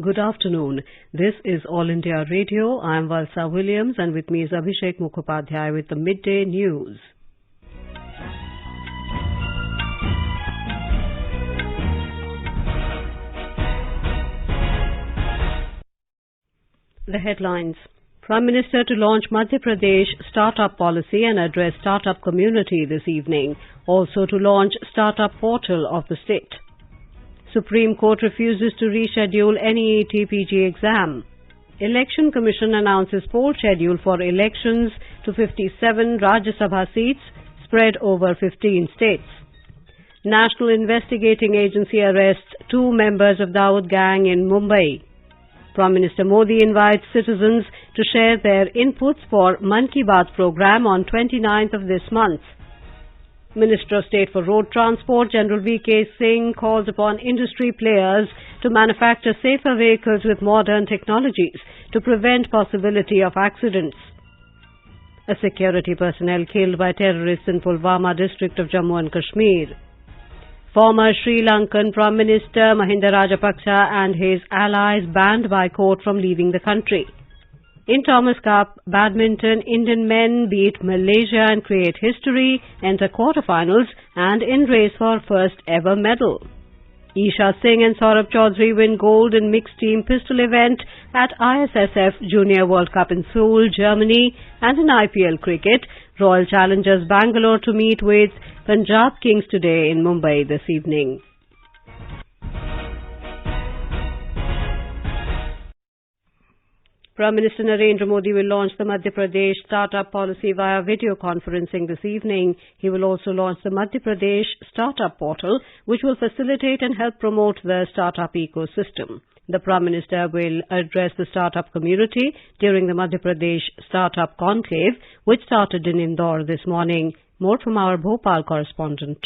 Good afternoon. This is All India Radio. I am Valsa Williams and with me is Abhishek Mukhopadhyay with the Midday News. The headlines. Prime Minister to launch Madhya Pradesh startup policy and address startup community this evening. Also to launch startup portal of the state. Supreme Court refuses to reschedule NEET PG exam. Election Commission announces poll schedule for elections to 57 Rajya Sabha seats spread over 15 states. National Investigating Agency arrests 2 members of Dawood gang in Mumbai. Prime Minister Modi invites citizens to share their inputs for Mann Ki Baat program on 29th of this month. Minister of State for Road Transport, General V.K. Singh, calls upon industry players to manufacture safer vehicles with modern technologies to prevent possibility of accidents. A security personnel killed by terrorists in Pulwama district of Jammu and Kashmir. Former Sri Lankan Prime Minister Mahinda Rajapaksa and his allies banned by court from leaving the country. In Thomas Cup Badminton, Indian men beat Malaysia and create history, enter quarterfinals and in race for first ever medal. Isha Singh and Saurabh Chaudhary win gold in mixed team pistol event at ISSF Junior World Cup in Seoul, Germany, and in IPL cricket, Royal Challengers Bangalore to meet with Punjab Kings today in Mumbai this evening. Prime Minister Narendra Modi will launch the Madhya Pradesh startup policy via video conferencing this evening. He will also launch the Madhya Pradesh startup portal, which will facilitate and help promote the startup ecosystem. The Prime Minister will address the startup community during the Madhya Pradesh Startup Conclave, which started in Indore this morning. More from our Bhopal correspondent.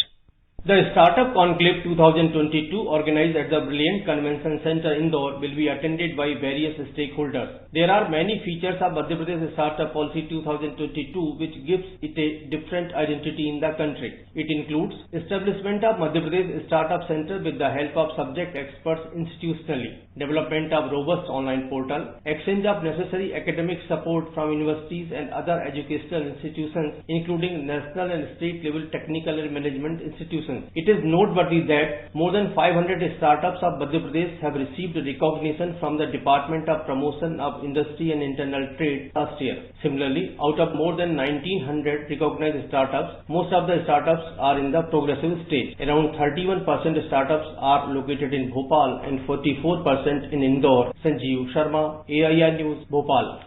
The Startup Conclave 2022, organized at the Brilliant Convention Center, Indore, will be attended by various stakeholders. There are many features of Madhya Pradesh Startup Policy 2022 which gives it a different identity in the country. It includes establishment of Madhya Pradesh Startup Center with the help of subject experts institutionally, development of robust online portal, exchange of necessary academic support from universities and other educational institutions, including national and state level technical and management institutions. It is noteworthy that more than 500 startups of Madhya Pradesh have received recognition from the Department of Promotion of Industry and Internal Trade last year. Similarly, out of more than 1900 recognized startups, most of the startups are in the progressive stage. Around 31% startups are located in Bhopal and 44% in Indore. Sanjeev Sharma, AIR News, Bhopal.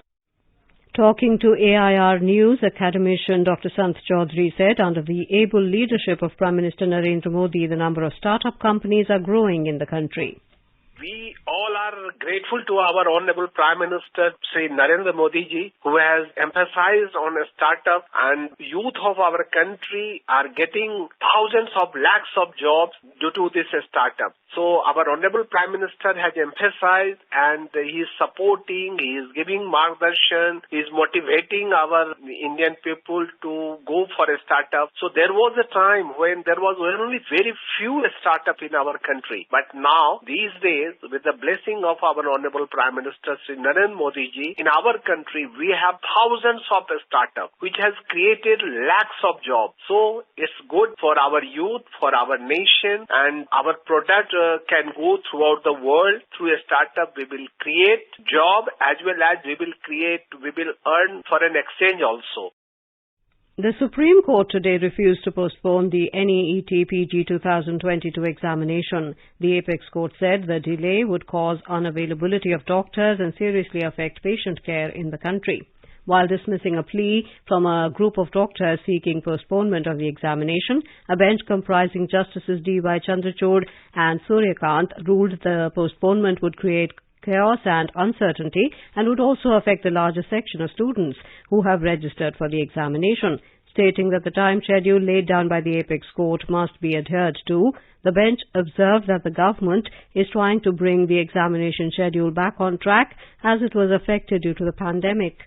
Talking to AIR News, academician Dr. Sant Chaudhary said under the able leadership of Prime Minister Narendra Modi, the number of startup companies are growing in the country. We all are grateful to our Honorable Prime Minister Sri Narendra Modi ji, who has emphasized on a startup, and youth of our country are getting thousands of lakhs of jobs due to this startup. So our Honorable Prime Minister has emphasized and he is supporting, he is giving margdarshan, he is motivating our Indian people to go for a startup. So there was a time when there was only very few startup in our country. But now, these days, with the blessing of our Honorable Prime Minister Sri Narendra Modi ji, in our country we have thousands of startup which has created lakhs of jobs. So it's good for our youth, for our nation, and our product can go throughout the world. Through a startup we will create job as well as we will earn for an exchange also. The Supreme Court today refused to postpone the NEET PG 2022 examination. The Apex Court said the delay would cause unavailability of doctors and seriously affect patient care in the country. While dismissing a plea from a group of doctors seeking postponement of the examination, a bench comprising Justices D.Y. Chandrachud and Suryakant ruled the postponement would create chaos and uncertainty and would also affect the larger section of students who have registered for the examination. Stating that the time schedule laid down by the Apex Court must be adhered to, the bench observed that the government is trying to bring the examination schedule back on track as it was affected due to the pandemic.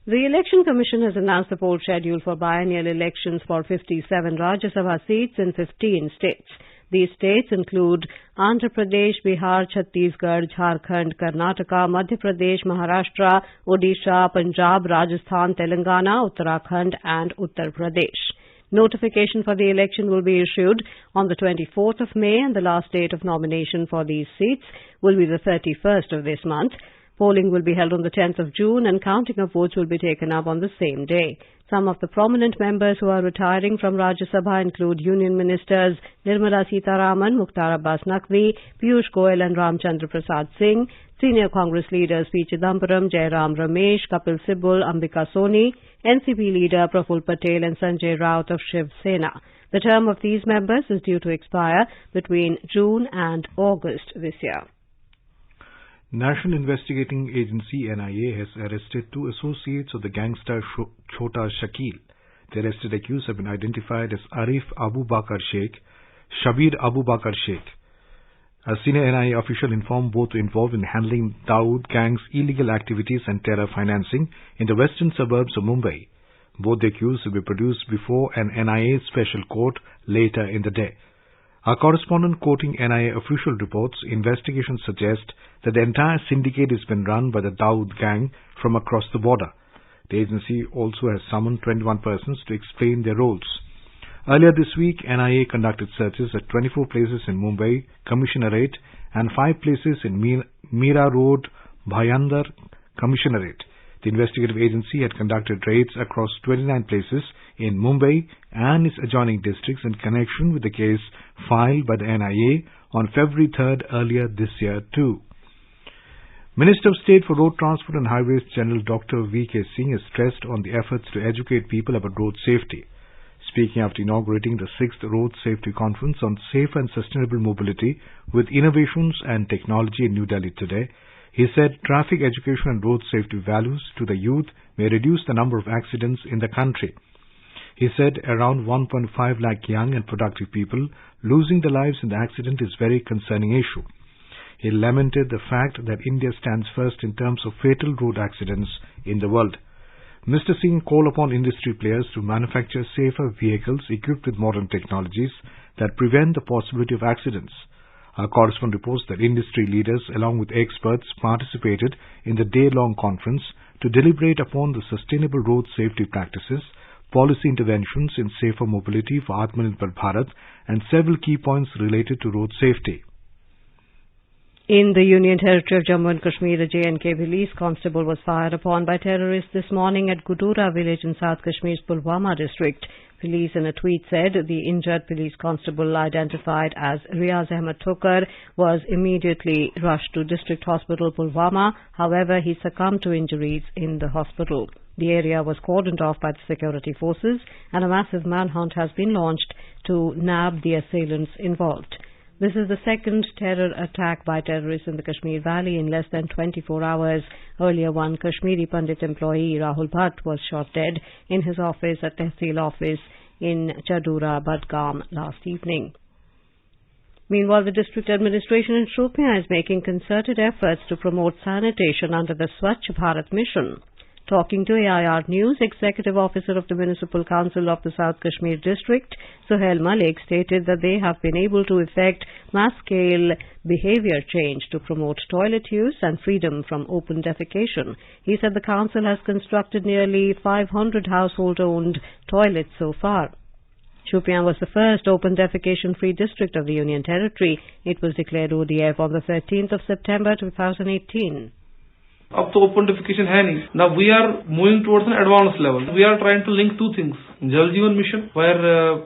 The Election Commission has announced the poll schedule for biennial elections for 57 Rajya Sabha seats in 15 states. These states include Andhra Pradesh, Bihar, Chhattisgarh, Jharkhand, Karnataka, Madhya Pradesh, Maharashtra, Odisha, Punjab, Rajasthan, Telangana, Uttarakhand and Uttar Pradesh. Notification for the election will be issued on the 24th of May and the last date of nomination for these seats will be the 31st of this month. Polling will be held on the 10th of June and counting of votes will be taken up on the same day. Some of the prominent members who are retiring from Rajya Sabha include Union Ministers Nirmala Sitharaman, Mukhtar Abbas Naqvi, Piyush Goyal and Ramchandra Prasad Singh, senior Congress leaders P. Chidambaram, Jairam Ramesh, Kapil Sibal, Ambika Soni, NCP leader Praful Patel and Sanjay Raut of Shiv Sena. The term of these members is due to expire between June and August this year. National Investigating Agency NIA has arrested 2 associates of the gangster Chota Shakil. The arrested accused have been identified as Arif Abu Bakar Sheikh, Shabir Abu Bakar Sheikh. A senior NIA official informed both were involved in handling Dawood gang's illegal activities and terror financing in the western suburbs of Mumbai. Both the accused will be produced before an NIA special court later in the day. Our correspondent quoting NIA official reports, investigations suggest that the entire syndicate has been run by the Dawood gang from across the border. The agency also has summoned 21 persons to explain their roles. Earlier this week, NIA conducted searches at 24 places in Mumbai, Commissionerate, and 5 places in Mira Road, Bhayandar, Commissionerate. The investigative agency had conducted raids across 29 places in Mumbai and its adjoining districts in connection with the case filed by the NIA on February 3rd earlier this year too. Minister of State for Road Transport and Highways General Dr. V.K. Singh has stressed on the efforts to educate people about road safety. Speaking after inaugurating the 6th Road Safety Conference on Safe and Sustainable Mobility with Innovations and Technology in New Delhi today, he said traffic education and road safety values to the youth may reduce the number of accidents in the country. He said around 1.5 lakh young and productive people losing their lives in the accident is a very concerning issue. He lamented the fact that India stands first in terms of fatal road accidents in the world. Mr. Singh called upon industry players to manufacture safer vehicles equipped with modern technologies that prevent the possibility of accidents. Our correspondent reports that industry leaders along with experts participated in the day-long conference to deliberate upon the sustainable road safety practices, policy interventions in safer mobility for Atmanirbhar Bharat and several key points related to road safety. In the Union Territory of Jammu and Kashmir, a J&K police constable was fired upon by terrorists this morning at Gudura village in South Kashmir's Pulwama district. Police in a tweet said the injured police constable, identified as Riaz Ahmed Thokar, was immediately rushed to District Hospital Pulwama. However, he succumbed to injuries in the hospital. The area was cordoned off by the security forces and a massive manhunt has been launched to nab the assailants involved. This is the second terror attack by terrorists in the Kashmir Valley in less than 24 hours. Earlier, one Kashmiri Pandit employee, Rahul Bhatt, was shot dead in his office at Tehsil office in Chadura, Budgam last evening. Meanwhile, the district administration in Shopian is making concerted efforts to promote sanitation under the Swachh Bharat mission. Talking to AIR News, Executive Officer of the Municipal Council of the South Kashmir District, Suhail Malik, stated that they have been able to effect mass-scale behavior change to promote toilet use and freedom from open defecation. He said the council has constructed nearly 500 household-owned toilets so far. Shopian was the first open defecation-free district of the Union Territory. It was declared ODF on the 13th of September 2018. अब तो open defecation है नहीं. Now we are moving towards an advanced level. We are trying to link two things. Jal Jeevan Mission, where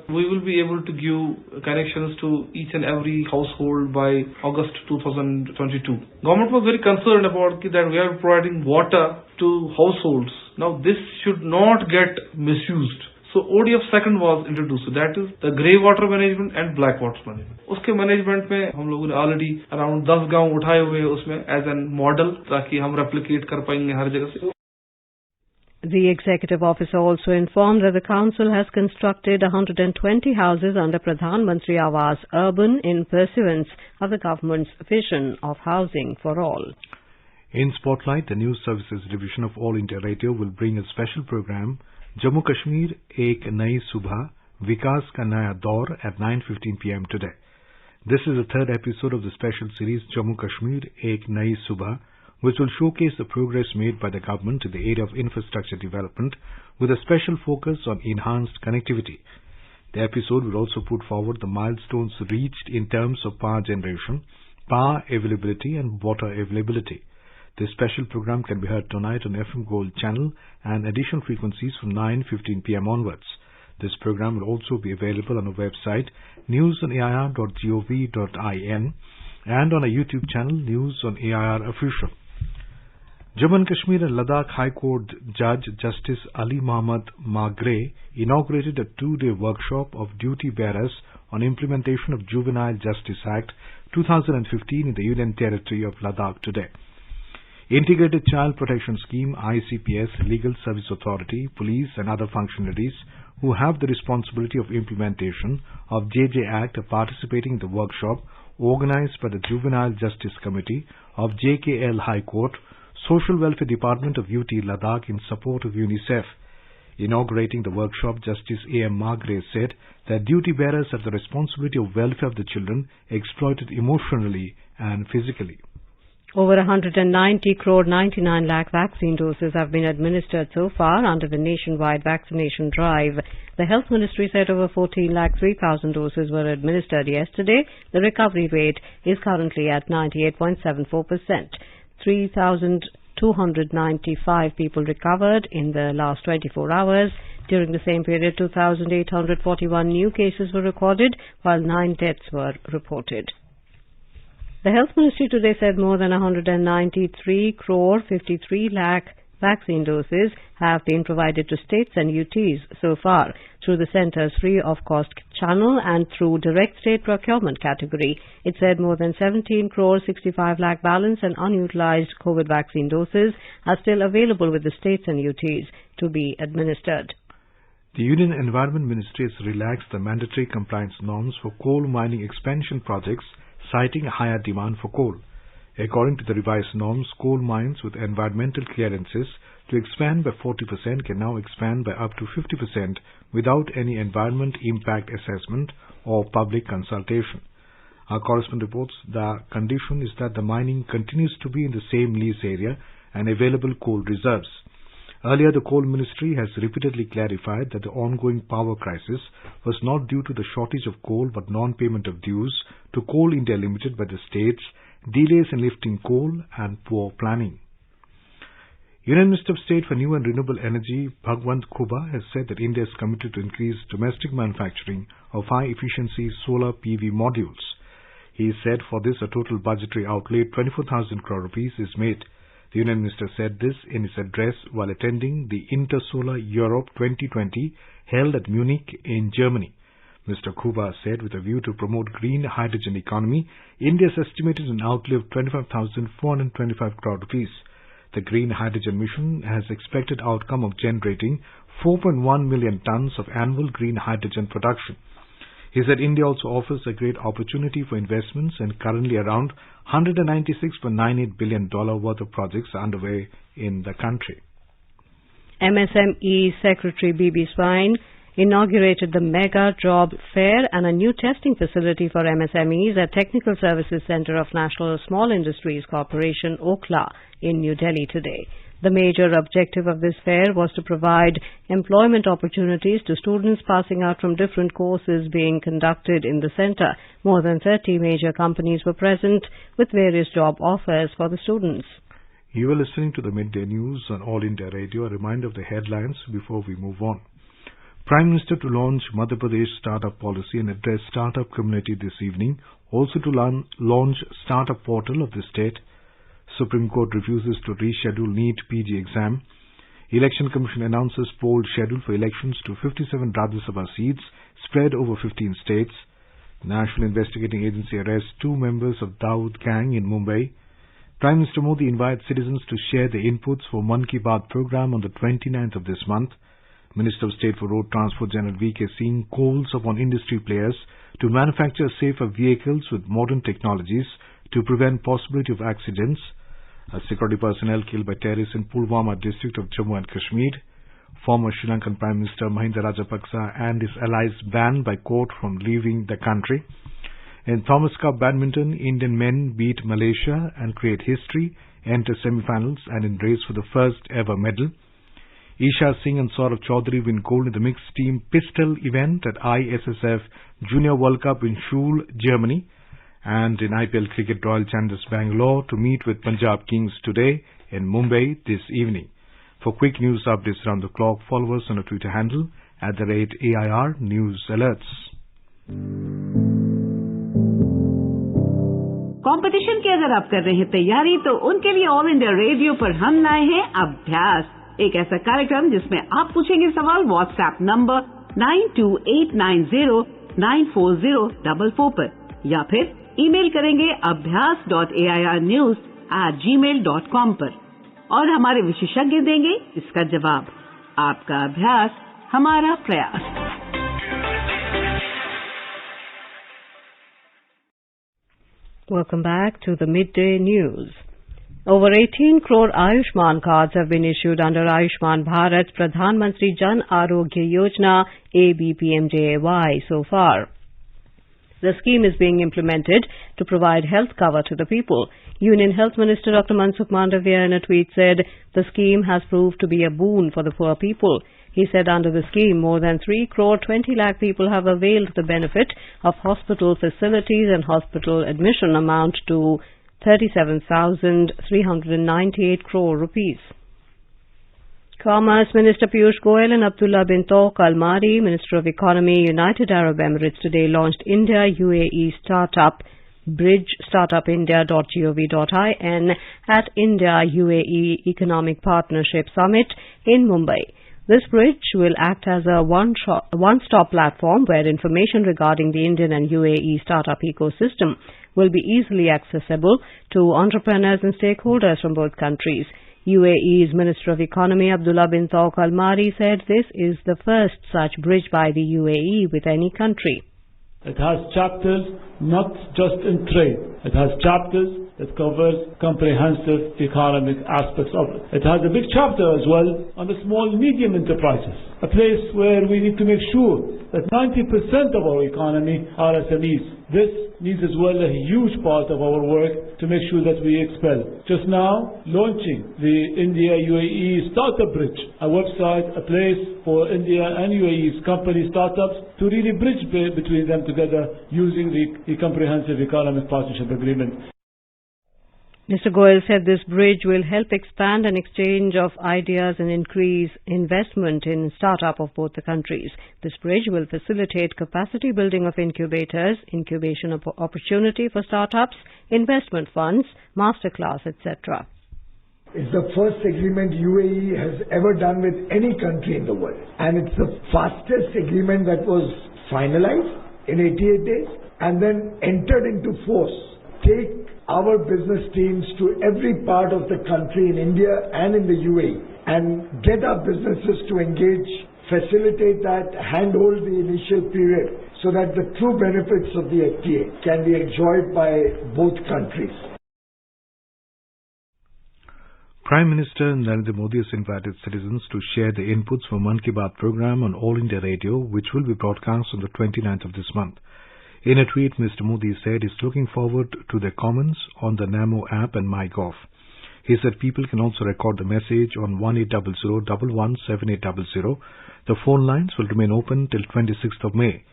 we will be able to give connections to each and every household by August 2022. Government was very concerned about that we are providing water to households. Now this should not get misused. So ODF second was introduced. So that is the grey water management and black water management. उसके management में हम लोगों ने already around 10 गांव उठाए हुए उसमें as an model ताकि हम रेप्लिकेट कर पाएंगे हर जगह से. The executive officer also informed that the council has constructed 120 houses under Pradhan Mantri Awas Urban in pursuance of the government's vision of housing for all. In Spotlight, the News Services Division of All India Radio will bring a special program, Jammu Kashmir Ek Nayi Subha, Vikas Ka Naya Daur, at 9:15 p.m. today. This is the third episode of the special series Jammu Kashmir Ek Nayi Subah, which will showcase the progress made by the government in the area of infrastructure development with a special focus on enhanced connectivity. The episode will also put forward the milestones reached in terms of power generation, power availability and water availability. This special program can be heard tonight on FM Gold channel and additional frequencies from 9:15 p.m. onwards. This program will also be available on our website newsonair.gov.in and on our YouTube channel News on AIR Official. Jammu and Kashmir and Ladakh High Court Judge Justice Ali Mohammad Magre inaugurated a two-day workshop of duty bearers on implementation of Juvenile Justice Act 2015 in the Union Territory of Ladakh today. Integrated Child Protection Scheme, ICPS, Legal Service Authority, police and other functionaries who have the responsibility of implementation of JJ Act are participating in the workshop organized by the Juvenile Justice Committee of JKL High Court, Social Welfare Department of UT Ladakh in support of UNICEF. Inaugurating the workshop, Justice A.M. Magre said that duty bearers have the responsibility of welfare of the children exploited emotionally and physically. Over 190 crore 99 lakh vaccine doses have been administered so far under the nationwide vaccination drive. The Health Ministry said over 14 lakh 3,000 doses were administered yesterday. The recovery rate is currently at 98.74%. 3,295 people recovered in the last 24 hours. During the same period, 2,841 new cases were recorded, while 9 deaths were reported. The Health Ministry today said more than 193 crore 53 lakh vaccine doses have been provided to states and UTs so far through the centre's free-of-cost channel and through direct state procurement category. It said more than 17 crore 65 lakh balance and unutilized COVID vaccine doses are still available with the states and UTs to be administered. The Union Environment Ministry has relaxed the mandatory compliance norms for coal mining expansion projects, citing a higher demand for coal. According to the revised norms, coal mines with environmental clearances to expand by 40% can now expand by up to 50% without any environment impact assessment or public consultation. Our correspondent reports the condition is that the mining continues to be in the same lease area and available coal reserves. Earlier, the Coal Ministry has repeatedly clarified that the ongoing power crisis was not due to the shortage of coal but non-payment of dues to Coal India Limited by the states, delays in lifting coal and poor planning. Union Minister of State for New and Renewable Energy Bhagwant Khubba has said that India is committed to increase domestic manufacturing of high-efficiency solar PV modules. He said for this a total budgetary outlay 24,000 crore rupees is made. The Union Minister said this in his address while attending the Intersolar Europe 2020 held at Munich in Germany. Mr. Khubba said with a view to promote green hydrogen economy, India has estimated an outlay of 25,425 crore rupees. The green hydrogen mission has expected outcome of generating 4.1 million tons of annual green hydrogen production. He said India also offers a great opportunity for investments and currently around $196.98 billion worth of projects are underway in the country. MSME Secretary B.B. Swine inaugurated the Mega Job Fair and a new testing facility for MSMEs at Technical Services Centre of National Small Industries Corporation, Okhla, in New Delhi today. The major objective of this fair was to provide employment opportunities to students passing out from different courses being conducted in the centre. More than 30 major companies were present with various job offers for the students. You are listening to the Midday News on All India Radio. A reminder of the headlines before we move on. Prime Minister to launch Madhya Pradesh startup policy and address startup community this evening. Also to launch startup portal of the state. Supreme Court refuses to reschedule NEET PG exam. Election Commission announces poll schedule for elections to 57 Rajya Sabha seats spread over 15 states. National Investigating Agency arrests 2 members of Dawood gang in Mumbai. Prime Minister Modi invites citizens to share their inputs for Mann Ki Baat program on the 29th of this month. Minister of State for Road Transport General V.K. Singh calls upon industry players to manufacture safer vehicles with modern technologies to prevent possibility of accidents. Security personnel killed by terrorists in Pulwama district of Jammu and Kashmir. Former Sri Lankan Prime Minister Mahinda Rajapaksa and his allies banned by court from leaving the country. In Thomas Cup Badminton, Indian men beat Malaysia and create history, enter semi-finals and in race for the first ever medal. Isha Singh and Saurabh Chaudhary win gold in the mixed team pistol event at ISSF Junior World Cup in Schul, Germany. And in IPL cricket, Royal Challengers Bangalore to meet with Punjab Kings today in Mumbai this evening. For quick news updates around the clock, follow us on our Twitter handle @AIR News Alerts. Competition की अगर आप कर रहे हैं तैयारी तो उनके लिए ऑल इंडिया रेडियो पर हम लाए हैं अभ्यास, एक ऐसा कार्यक्रम जिसमें आप पूछेंगे सवाल व्हाट्सएप नंबर 9289094044 पर या फिर ईमेल करेंगे abhyas.airnews@gmail.com पर और हमारे विशेषज्ञ देंगे इसका जवाब। आपका अभ्यास हमारा प्रयास। Welcome back to the Midday News. Over 18 crore Ayushman cards have been issued under Ayushman Bharat Pradhan Mantri Jan Arogya Yojana ABPMJAY so far. The scheme is being implemented to provide health cover to the people. Union Health Minister Dr. Mansukh Mandavia in a tweet said the scheme has proved to be a boon for the poor people. He said under the scheme, more than 3 crore 20 lakh people have availed the benefit of hospital facilities and hospital admission amount to 37,398 crore rupees. Commerce Minister Piyush Goyal and Abdullah bin Tawq Al-Mari, Minister of Economy, United Arab Emirates, today launched India-UAE Startup Bridge startupindia.gov.in at India-UAE Economic Partnership Summit in Mumbai. This bridge will act as a one-stop platform where information regarding the Indian and UAE startup ecosystem will be easily accessible to entrepreneurs and stakeholders from both countries. UAE's Minister of Economy Abdullah bin Tawq Al-Mari said this is the first such bridge by the UAE with any country. It has chapters not just in trade. It has chapters that covers comprehensive economic aspects of it. It has a big chapter as well on the small and medium enterprises, a place where we need to make sure that 90% of our economy are SMEs. This needs as well a huge part of our work to make sure that we expel. Just now, launching the India-UAE Startup Bridge, a website, a place for India and UAE's company startups to really bridge between them together using the Comprehensive Economic Partnership Agreement. Mr. Goyal said this bridge will help expand an exchange of ideas and increase investment in startup of both the countries. This bridge will facilitate capacity building of incubators, incubation opportunity for startups, investment funds, masterclass, etc. It's the first agreement UAE has ever done with any country in the world. And it's the fastest agreement that was finalized in 88 days and then entered into force. Take our business teams to every part of the country in India and in the UAE and get our businesses to engage, facilitate that, handhold the initial period so that the true benefits of the FTA can be enjoyed by both countries. Prime Minister Narendra Modi has invited citizens to share their inputs for Mann Ki Baat program on All India Radio, which will be broadcast on the 29th of this month. In a tweet, Mr. Modi said he's looking forward to their comments on the Namo app and MyGov. He said people can also record the message on 1800-117800. The phone lines will remain open till 26th of May.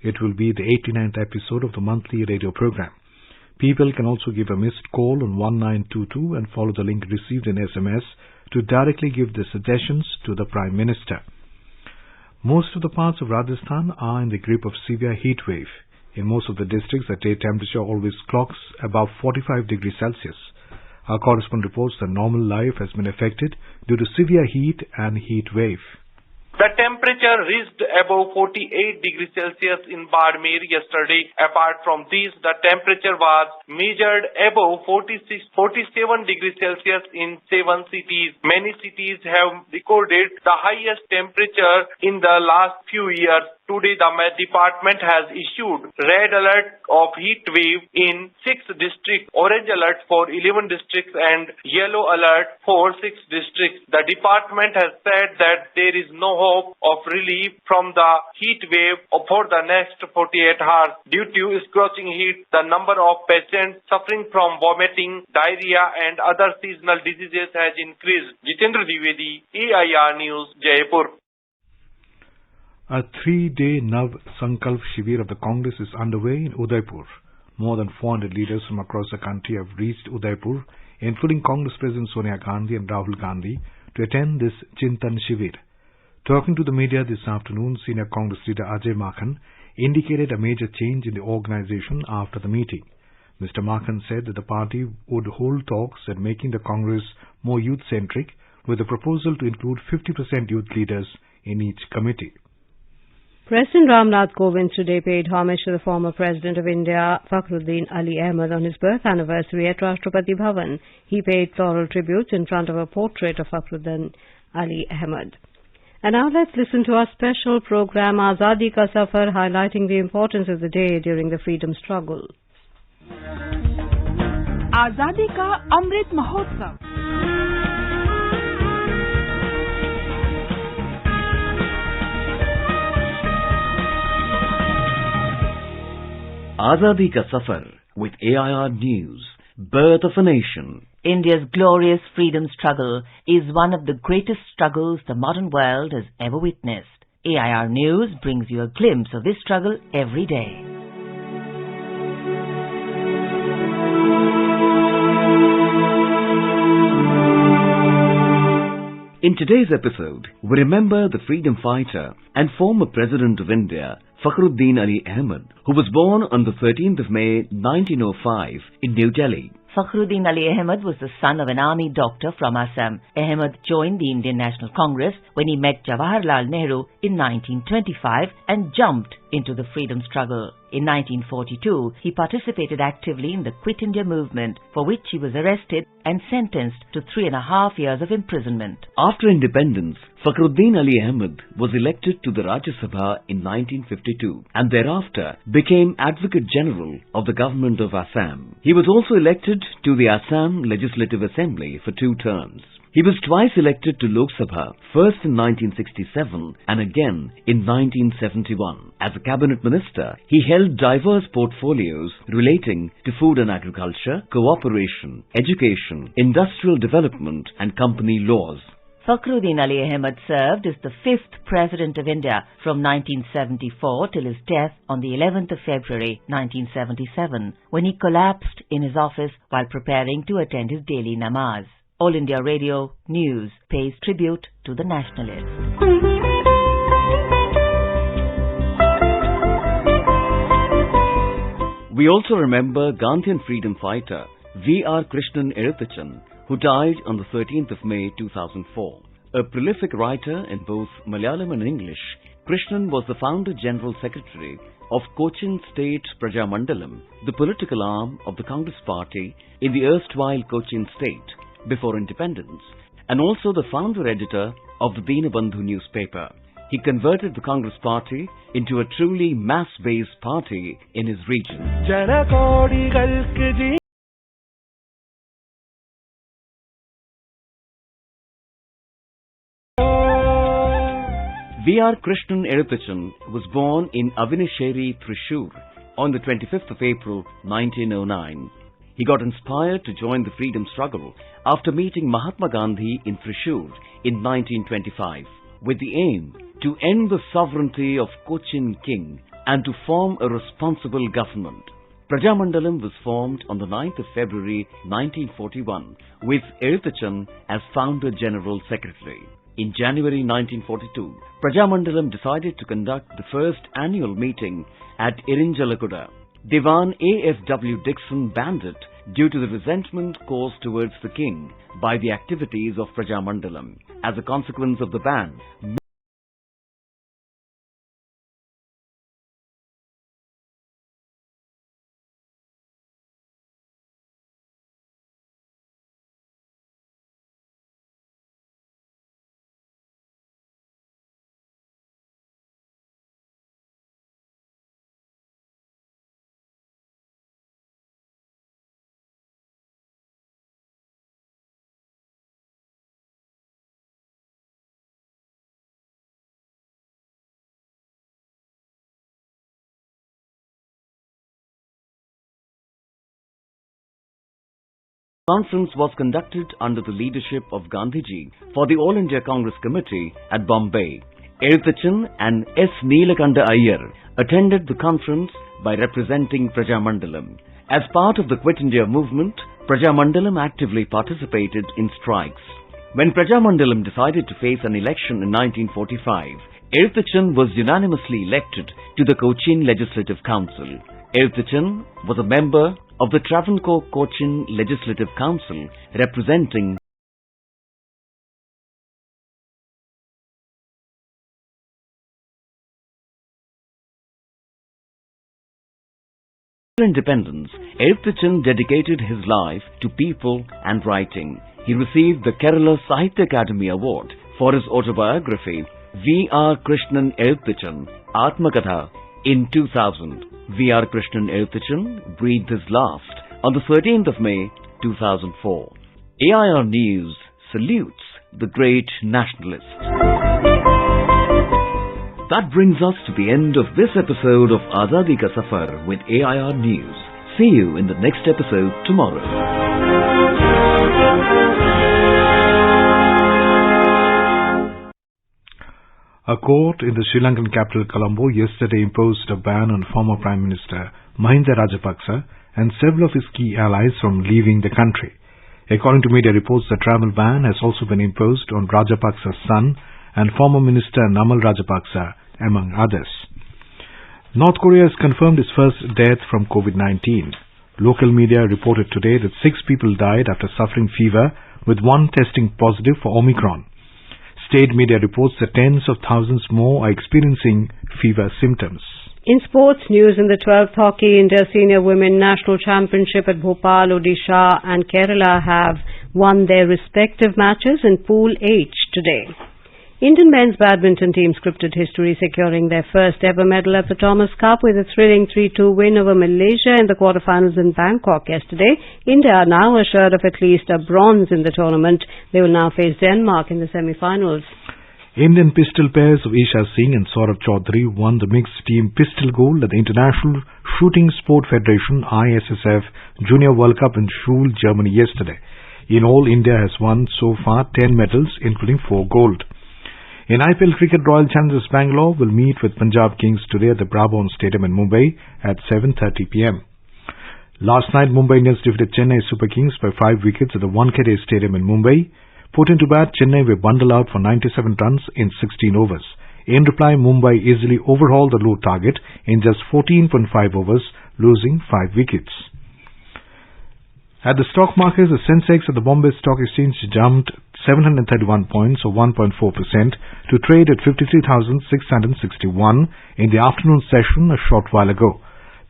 It will be the 89th episode of the monthly radio program. People can also give a missed call on 1922 and follow the link received in SMS to directly give their suggestions to the Prime Minister. Most of the parts of Rajasthan are in the grip of severe heat wave. In most of the districts, the day temperature always clocks above 45 degrees Celsius. Our correspondent reports that normal life has been affected due to severe heat and heat wave. The temperature reached above 48 degrees Celsius in Badmer yesterday. Apart from this, the temperature was measured above 47 degrees Celsius in 7 cities. Many cities have recorded the highest temperature in the last few years. Today, the Met Department has issued red alert of heat wave in 6 districts, orange alert for 11 districts, and yellow alert for 6 districts. The department has said that there is no hope of relief from the heat wave for the next 48 hours. Due to scorching heat, the number of patients suffering from vomiting, diarrhea, and other seasonal diseases has increased. Jitendra Dwivedi, AIR News, Jaipur. A 3-day Nav Sankalp Shivir of the Congress is underway in Udaipur. More than 400 leaders from across the country have reached Udaipur, including Congress President Sonia Gandhi and Rahul Gandhi, to attend this Chintan Shivir. Talking to the media this afternoon, senior Congress leader Ajay Makhan indicated a major change in the organization after the meeting. Mr. Makhan said that the party would hold talks at making the Congress more youth-centric, with a proposal to include 50% youth leaders in each committee. President Ramnath Kovind today paid homage to the former President of India, Fakhruddin Ali Ahmed, on his birth anniversary at Rashtrapati Bhavan. He paid floral tributes in front of a portrait of Fakhruddin Ali Ahmed. And now let's listen to our special program, Azadi Ka Safar, highlighting the importance of the day during the freedom struggle. आजादी का Amrit Mahotsav. Azadi Ka Safar with AIR News, Birth of a Nation. India's glorious freedom struggle is one of the greatest struggles the modern world has ever witnessed. AIR News brings you a glimpse of this struggle every day. In today's episode, we remember the freedom fighter and former President of India, Fakhruddin Ali Ahmed, who was born on the 13th of May 1905 in New Delhi. Fakhruddin Ali Ahmed was the son of an army doctor from Assam. Ahmed joined the Indian National Congress when he met Jawaharlal Nehru in 1925 and jumped into the freedom struggle. In 1942, he participated actively in the Quit India movement, for which he was arrested and sentenced to 3.5 years of imprisonment. After independence, Fakhruddin Ali Ahmed was elected to the Rajya Sabha in 1952 and thereafter became Advocate General of the government of Assam. He was also elected to the Assam Legislative Assembly for 2 terms. He was twice elected to Lok Sabha, first in 1967 and again in 1971. As a cabinet minister, he held diverse portfolios relating to food and agriculture, cooperation, education, industrial development and company laws. Fakhruddin Ali Ahmed served as the 5th President of India from 1974 till his death on the 11th of February 1977, when he collapsed in his office while preparing to attend his daily namaz. All India Radio News pays tribute to the nationalist. We also remember Gandhian freedom fighter V.R. Krishnan Ezhuthachan, who died on the 13th of May 2004. A prolific writer in both Malayalam and English, Krishnan was the founder General Secretary of Cochin State Praja Mandalam, the political arm of the Congress Party in the erstwhile Cochin State before independence, and also the founder editor of the Dinabandhu newspaper. He converted the Congress Party into a truly mass-based party in his region. V.R. Krishnan Ezhuthachan was born in Avinasheri, Thrissur on the 25th of April 1909. He got inspired to join the freedom struggle after meeting Mahatma Gandhi in Thrissur in 1925, with the aim to end the sovereignty of Cochin King and to form a responsible government. Prajamandalam was formed on the 9th of February 1941 with Ezhuthachan as founder General Secretary. In January 1942, Prajamandalam decided to conduct the first annual meeting at Irinjalakuda. Diwan A.F.W. Dixon banned it due to the resentment caused towards the king by the activities of Prajamandalam. As a consequence of the ban, Conference was conducted under the leadership of Gandhiji for the All India Congress Committee at Bombay. Eruthachan and S. Neelakanta Iyer attended the conference by representing Prajamandalam. As part of the Quit India movement, Prajamandalam actively participated in strikes. When Prajamandalam decided to face an election in 1945, Eruthachan was unanimously elected to the Cochin Legislative Council. Eruthachan was a member of the Travancore-Cochin Legislative Council representing independence. Eruthachan dedicated his life to people and writing. He received the Kerala Sahitya Academy Award for his autobiography V.R. Krishnan Eruthachan, Atmakatha, in 2000. V.R. Krishnan Eruthachan breathed his last on the 13th of May 2004. AIR News salutes the great nationalist. That brings us to the end of this episode of Azadi Ka Safar with AIR News. See you in the next episode tomorrow. A court in the Sri Lankan capital Colombo yesterday imposed a ban on former Prime Minister Mahinda Rajapaksa and several of his key allies from leaving the country. According to media reports, the travel ban has also been imposed on Rajapaksa's son and former Minister Namal Rajapaksa, among others. North Korea has confirmed its first death from COVID-19. Local media reported today that 6 people died after suffering fever, with one testing positive for Omicron. State media reports that tens of thousands more are experiencing fever symptoms. In sports news, in the 12th Hockey India Senior Women National Championship at Bhopal, Odisha and Kerala have won their respective matches in Pool H today. Indian men's badminton team scripted history, securing their first ever medal at the Thomas Cup with a thrilling 3-2 win over Malaysia in the quarterfinals in Bangkok yesterday. India are now assured of at least a bronze in the tournament. They will now face Denmark in the semi-finals. Indian pistol pairs of Isha Singh and Saurabh Chaudhary won the mixed team pistol gold at the International Shooting Sport Federation ISSF Junior World Cup in Schul, Germany yesterday. In all, India has won so far 10 medals, including 4 gold. In IPL cricket, Royal Challengers Bangalore will meet with Punjab Kings today at the Brabant Stadium in Mumbai at 7:30 p.m. Last night, Mumbai Indians defeated Chennai Super Kings by 5 wickets at the Wankhede Stadium in Mumbai. Put into bat, Chennai were bundled out for 97 runs in 16 overs. In reply, Mumbai easily overhauled the low target in just 14.5 overs, losing 5 wickets. At the stock markets, the Sensex at the Bombay Stock Exchange jumped 731 points or 1.4% to trade at 53,661 in the afternoon session a short while ago.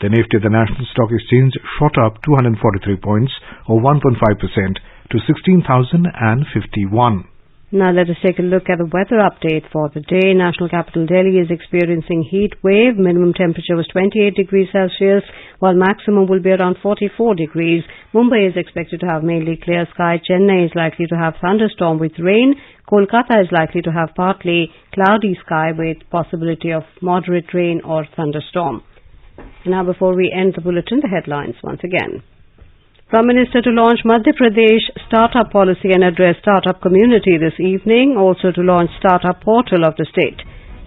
The Nifty at the National Stock Exchange shot up 243 points or 1.5% to 16,051. Now let us take a look at the weather update for the day. National capital Delhi is experiencing heat wave. Minimum temperature was 28 degrees Celsius, while maximum will be around 44 degrees. Mumbai is expected to have mainly clear sky. Chennai is likely to have thunderstorm with rain. Kolkata is likely to have partly cloudy sky with possibility of moderate rain or thunderstorm. Now before we end the bulletin, the headlines once again. Prime Minister to launch Madhya Pradesh startup policy and address startup community this evening, also to launch startup portal of the state.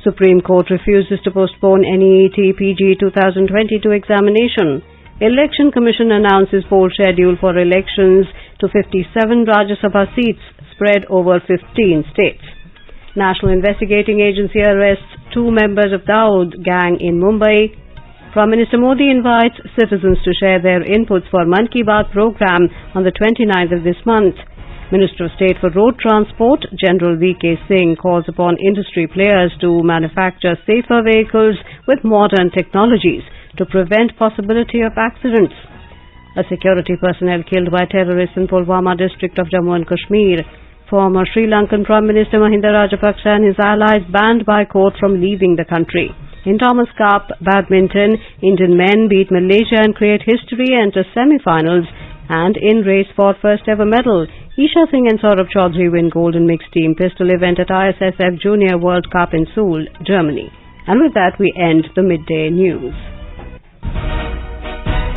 Supreme Court refuses to postpone NEET PG 2022 examination. Election Commission announces poll schedule for elections to 57 Rajya Sabha seats spread over 15 states. National Investigating Agency arrests 2 members of Dawood gang in Mumbai. Prime Minister Modi invites citizens to share their inputs for Mann Ki Baat program on the 29th of this month. Minister of State for Road Transport, General V.K. Singh, calls upon industry players to manufacture safer vehicles with modern technologies to prevent possibility of accidents. A security personnel killed by terrorists in Pulwama district of Jammu and Kashmir. Former Sri Lankan Prime Minister Mahinda Rajapaksa and his allies banned by court from leaving the country. In Thomas Cup badminton, Indian men beat Malaysia and create history, enter semi-finals, and in race for first ever medal, Isha Singh and Saurabh Chaudhary win gold in mixed team pistol event at ISSF Junior World Cup in Seoul, Germany. And with that, we end the midday news.